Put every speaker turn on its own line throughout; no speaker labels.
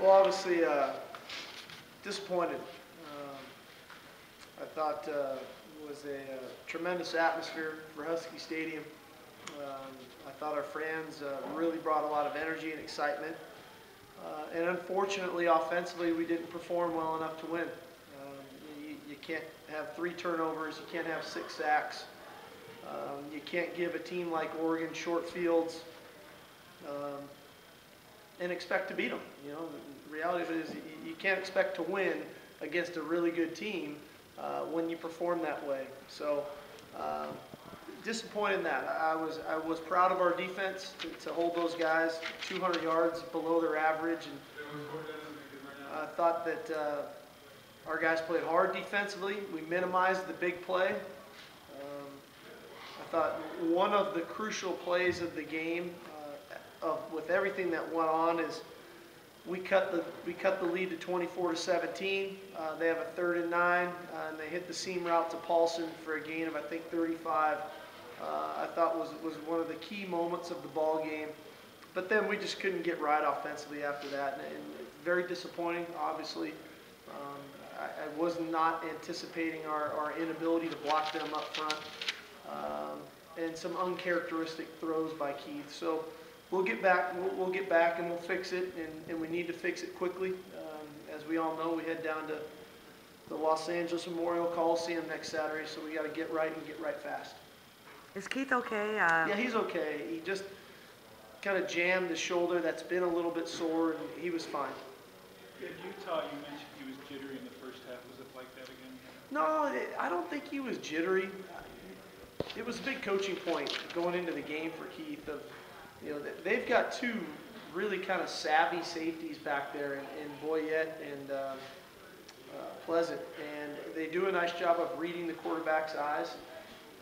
Well, obviously disappointed. I thought it was a tremendous atmosphere for Husky Stadium. I thought our fans really brought a lot of energy and excitement. And unfortunately, offensively, we didn't perform well enough to win. You can't have 3 turnovers. You can't have 6 sacks. You can't give a team like Oregon short fields and expect to beat them. You know, the reality of it is you can't expect to win against a really good team when you perform that way. So disappointed in that. I was proud of our defense to hold those guys 200 yards below their average, and I thought that our guys played hard defensively. We minimized the big play. I thought one of the crucial plays of the game, with everything that went on, is we cut the lead to 24-17. They have a 3rd and 9, and they hit the seam route to Paulson for a gain of, I think, 35. I thought was one of the key moments of the ball game. But then we just couldn't get right offensively after that, and very disappointing, obviously. I was not anticipating our inability to block them up front, and some uncharacteristic throws by Keith. So we'll get back. We'll get back, and we'll fix it, and we need to fix it quickly. As we all know, we head down to the Los Angeles Memorial Coliseum next Saturday, so we got to get right and get right fast.
Is Keith okay?
Yeah, he's okay. He just kind of jammed his shoulder. That's been a little bit sore, and he was fine.
In Utah, you mentioned he was jittery in the first half. Was it like that again?
No, I don't think he was jittery. It was a big coaching point going into the game for Keith. They've got 2 really kind of savvy safeties back there in Boyette and Pleasant, and they do a nice job of reading the quarterback's eyes.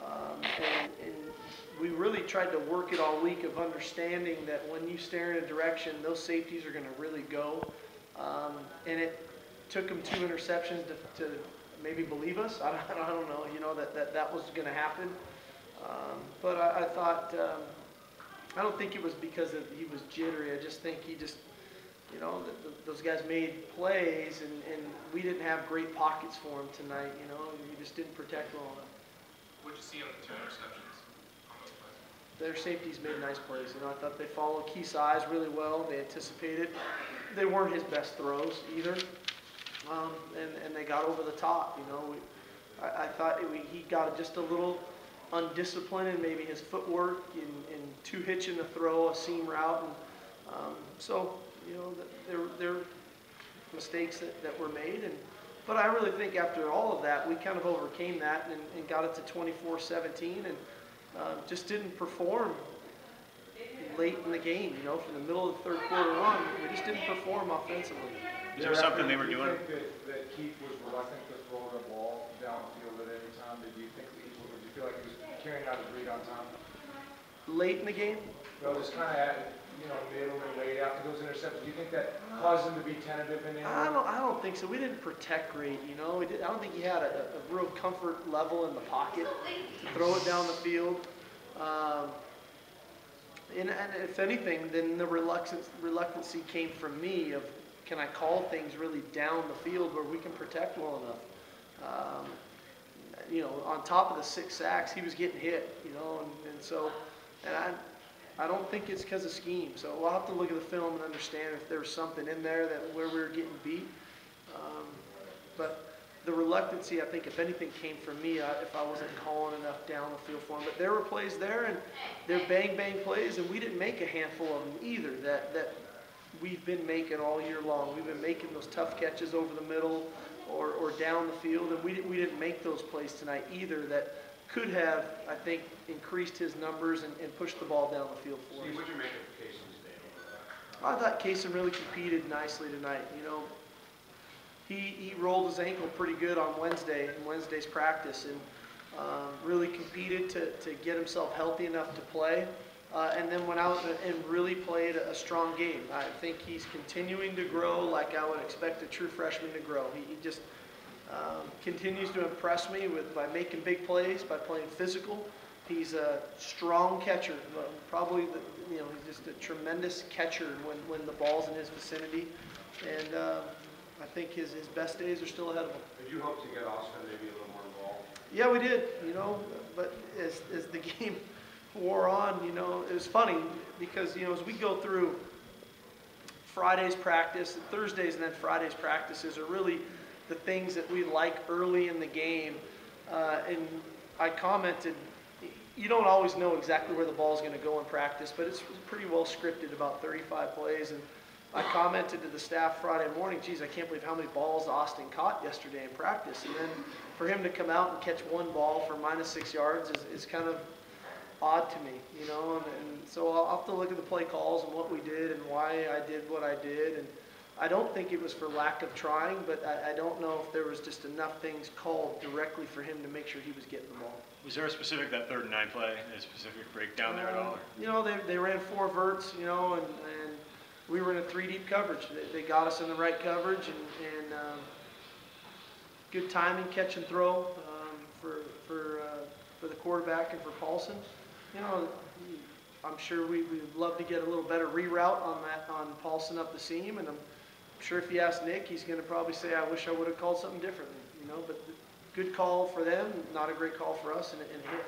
And we really tried to work it all week of understanding that when you stare in a direction, those safeties are going to really go. And it took them 2 interceptions to maybe believe us. I don't know, that was going to happen. But I thought, I don't think it was because he was jittery. I just think those guys made plays, and we didn't have great pockets for him tonight. We just didn't protect well enough.
What did you see on the 2 interceptions on those plays?
Their safeties made nice plays. I thought they followed Keith's eyes really well. They anticipated. They weren't his best throws either, and they got over the top. I thought he got just a little undisciplined in maybe his footwork in 2 hitching the throw, a seam route, and there were mistakes that were made. But I really think after all of that, we kind of overcame that and got it to 24-17, and just didn't perform late in the game. From the middle of the 3rd quarter on, we just didn't perform offensively.
Is there something they were doing?
Do you think that Keith was reluctant to throw the ball downfield at any time? Did you feel like he was carrying out his read on time?
Late in the game?
Well, just kind of middle and late after those interceptions. Do you think that caused him to be tentative in any way?
I don't think so. We didn't protect great. I don't think he had a real comfort level in the pocket to throw it down the field. And if anything, then the reluctancy came from me of, can I call things really down the field where we can protect well enough? On top of the 6 sacks, he was getting hit, and I don't think it's because of scheme. So we'll have to look at the film and understand if there was something in there where we were getting beat. But the reluctancy, I think, if anything, came from me if I wasn't calling enough down the field for him. But there were plays there, and they're bang-bang plays, and we didn't make a handful of them either that we've been making all year long. We've been making those tough catches over the middle or down the field, and we didn't make those plays tonight either that could have, I think, increased his numbers and pushed the ball down the field for us.
Steve, what did you make of Kaysen today?
I thought Kaysen really competed nicely tonight. He rolled his ankle pretty good on Wednesday's practice, and really competed to get himself healthy enough to play, and then went out and really played a strong game. I think he's continuing to grow like I would expect a true freshman to grow. He just continues to impress me by making big plays, by playing physical, He's a strong catcher, probably he's just a tremendous catcher when the ball's in his vicinity, and I think his best days are still ahead of him.
Did you hope to get Austin maybe a little more involved?
Yeah, we did, but as the game wore on, it was funny because, as we go through Friday's practice, and Thursdays and then Friday's practices are really the things that we like early in the game. And I commented, you don't always know exactly where the ball's going to go in practice, but it's pretty well scripted, about 35 plays. And I commented to the staff Friday morning, geez, I can't believe how many balls Austin caught yesterday in practice. And then for him to come out and catch one ball for -6 yards is kind of odd to me, and so I'll have to look at the play calls and what we did and why I did what I did. And I don't think it was for lack of trying, but I don't know if there was just enough things called directly for him to make sure he was getting the ball.
Was there a specific, that 3rd and 9 play, a specific breakdown there at all?
They ran 4 verts, and we were in a 3-deep coverage. They got us in the right coverage and good timing, catch and throw for the quarterback and for Paulson. I'm sure we'd love to get a little better reroute on Paulson up the seam, and I'm sure if you ask Nick, he's going to probably say, I wish I would have called something differently, but good call for them, not a great call for us, and hit.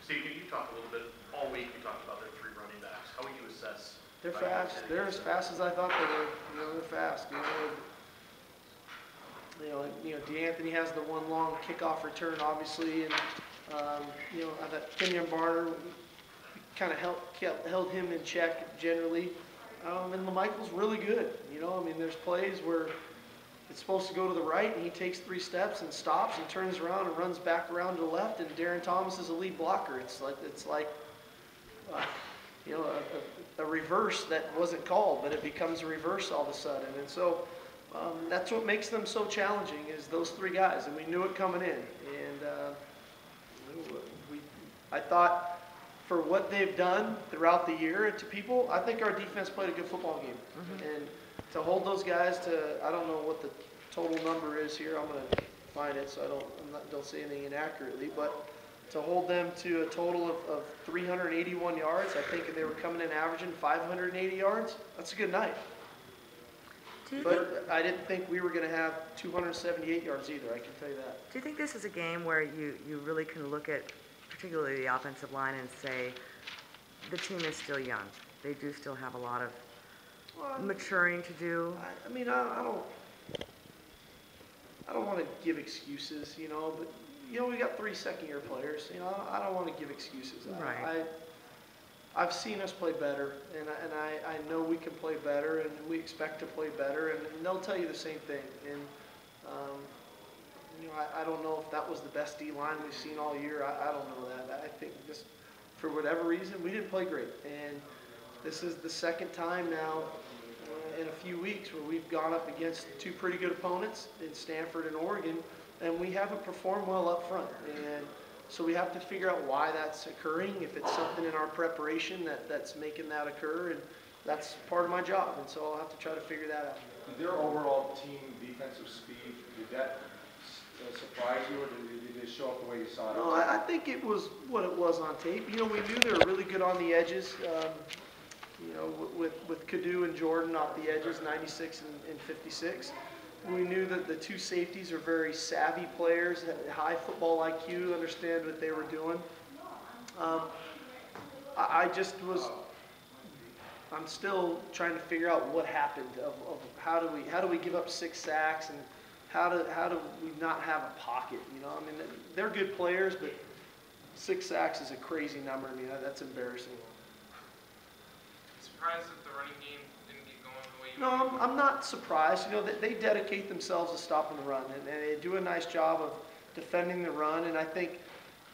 Steve, you talked a little bit, all week you talked about their 3 running backs. How would you assess?
They're fast. They're as fast as I thought they were. They're fast. DeAnthony has the one long kickoff return, obviously, and that Kenyon Barner kind of held him in check generally. And LaMichael's really good. There's plays where it's supposed to go to the right, and he takes 3 steps and stops and turns around and runs back around to the left. And Darren Thomas is a lead blocker. It's like a reverse that wasn't called, but it becomes a reverse all of a sudden. And so that's what makes them so challenging is those 3 guys, and we knew it coming in. And I thought for what they've done throughout the year to people, I think our defense played a good football game. Mm-hmm. And to hold those guys to, I don't know what the total number is here. I'm going to find it so I don't say anything inaccurately, but to hold them to a total of 381 yards, I think they were coming in averaging 580 yards. That's a good night. But I didn't think we were going to have 278 yards either, I can tell you that.
Do you think this is a game where you really can look at particularly the offensive line and say the team is still young? They do still have a lot of maturing to do.
I don't want to give excuses, but we got 3 second-year players. I don't want to give excuses.
Right.
I've seen us play better, and I know we can play better, and we expect to play better, and they'll tell you the same thing. And I don't know if that was the best D-line we've seen all year. I don't know that. I think just for whatever reason, we didn't play great. And this is the second time now in a few weeks where we've gone up against 2 pretty good opponents in Stanford and Oregon, and we haven't performed well up front. And so we have to figure out why that's occurring, if it's something in our preparation that's making that occur, and that's part of my job. And so I'll have to try to figure that out.
Did their overall team defensive speed, did that surprise you, or did it show up the way you saw it?
No, I think it was what it was on tape. We knew they were really good on the edges. With Kadu and Jordan off the edges, 96 and 56. We knew that the 2 safeties are very savvy players, had high football IQ, understand what they were doing. I'm still trying to figure out what happened of how do we give up 6 sacks, and how do we not have a pocket? They're good players, but 6 sacks is a crazy number. That's embarrassing.
Surprised that the running game didn't get going the way you
No, I'm not surprised. They dedicate themselves to stopping the run, and they do a nice job of defending the run. And I think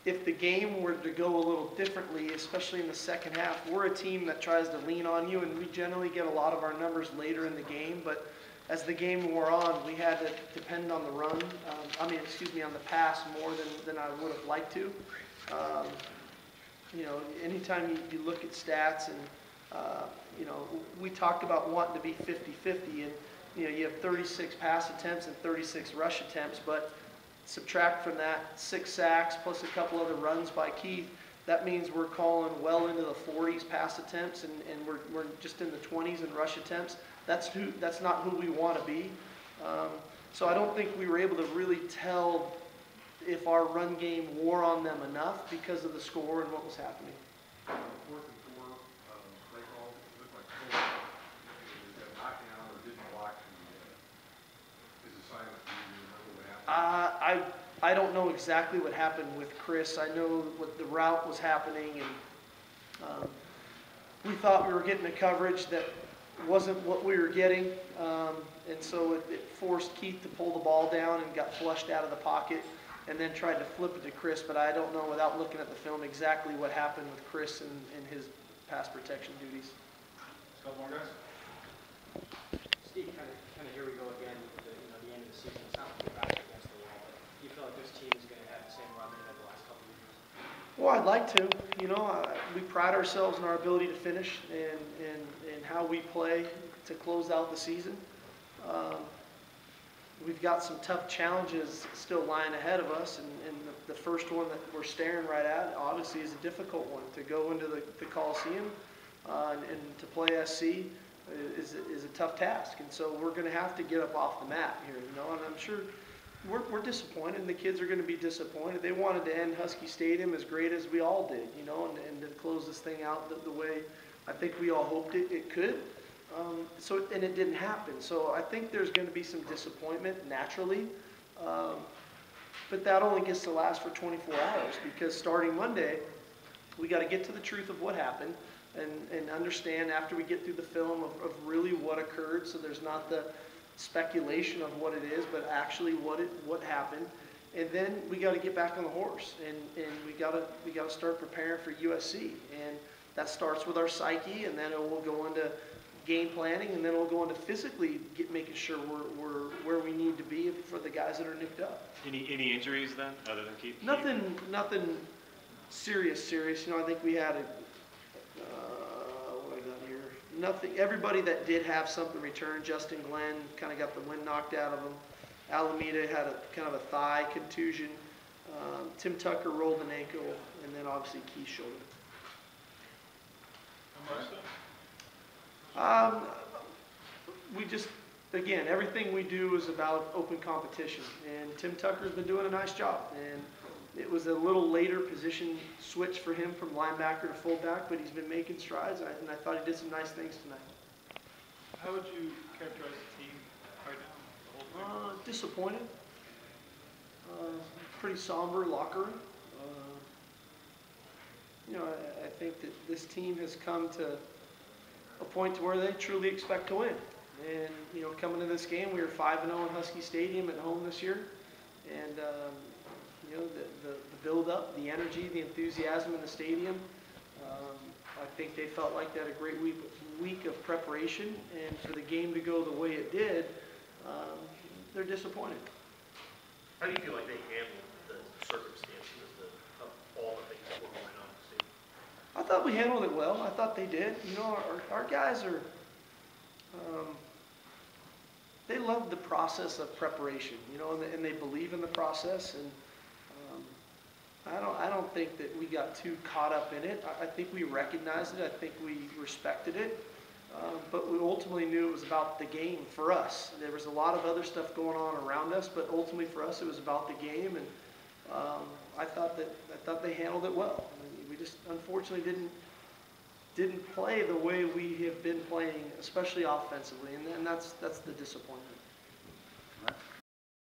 if the game were to go a little differently, especially in the second half, we're a team that tries to lean on you, and we generally get a lot of our numbers later in the game. But as the game wore on, we had to depend on the run. On the pass more than I would have liked to. Anytime you look at stats and we talked about wanting to be 50-50, and you have 36 pass attempts and 36 rush attempts, but subtract from that 6 sacks plus a couple other runs by Keith, that means we're calling well into the 40s pass attempts, and we're just in the 20s in rush attempts. That's not who we want to be. So I don't think we were able to really tell if our run game wore on them enough because of the score and what was happening.
Fourth and four, play call, it looked like Cole, got knocked down or didn't block his assignment. Do you remember what happened?
I don't know exactly what happened with Chris. I know what the route was happening, and we thought we were getting a coverage that wasn't what we were getting, and so it forced Keith to pull the ball down and got flushed out of the pocket, and then tried to flip it to Chris. But I don't know, without looking at the film, exactly what happened with Chris and his pass protection duties.
Couple more guys?
Steve, kind of here we go again with the end of the season. It's not like you're back against the wall, but do you feel like this team is going to have the same run they had the last couple of years?
Well, I'd like to. We pride ourselves in our ability to finish and how we play to close out the season. We've got some tough challenges still lying ahead of us, and the first one that we're staring right at, obviously, is a difficult one. To go into the Coliseum and to play SC is a tough task, and so we're going to have to get up off the mat here, and I'm sure we're disappointed, and the kids are going to be disappointed. They wanted to end Husky Stadium as great as we all did, and to close this thing out the way I think we all hoped it could. And it didn't happen. So I think there's going to be some disappointment naturally, but that only gets to last for 24 hours, because starting Monday, we got to get to the truth of what happened and understand after we get through the film of really what occurred, so there's not the speculation of what it is, but actually what happened. And then we got to get back on the horse, and we got to start preparing for USC, and that starts with our psyche, and then it will go into game planning, and then we'll go into physically making sure we're where we need to be for the guys that are nicked up.
Any injuries then, other than Keith?
Nothing serious. I think we had what I got here. Nothing. Everybody that did have something return. Justin Glenn kind of got the wind knocked out of him. Alameda had a kind of a thigh contusion. Tim Tucker rolled an ankle, and then obviously Keith's shoulder.
How much so?
We just, again, everything we do is about open competition, and Tim Tucker's been doing a nice job, and it was a little later position switch for him from linebacker to fullback, but he's been making strides, and I thought he did some nice things tonight.
How would you characterize the team right now, the whole thing?
Disappointed. Pretty somber locker room. I think that this team has come to a point to where they truly expect to win. And, coming to this game, we were 5-0 in Husky Stadium at home this year. And, the build-up, the energy, the enthusiasm in the stadium, I think they felt like they had a great week of preparation. And for the game to go the way it did, they're disappointed.
How do you feel like they handled the circumstances of all the things that were going on in the stadium?
I thought we handled it well. I thought they did. Our guys are, they love the process of preparation, and they believe in the process. And I don't think that we got too caught up in it. I think we recognized it. I think we respected it. But we ultimately knew it was about the game for us. There was a lot of other stuff going on around us, but ultimately for us it was about the game. And I thought they handled it well. We just unfortunately didn't play the way we have been playing, especially offensively, and that's the disappointment.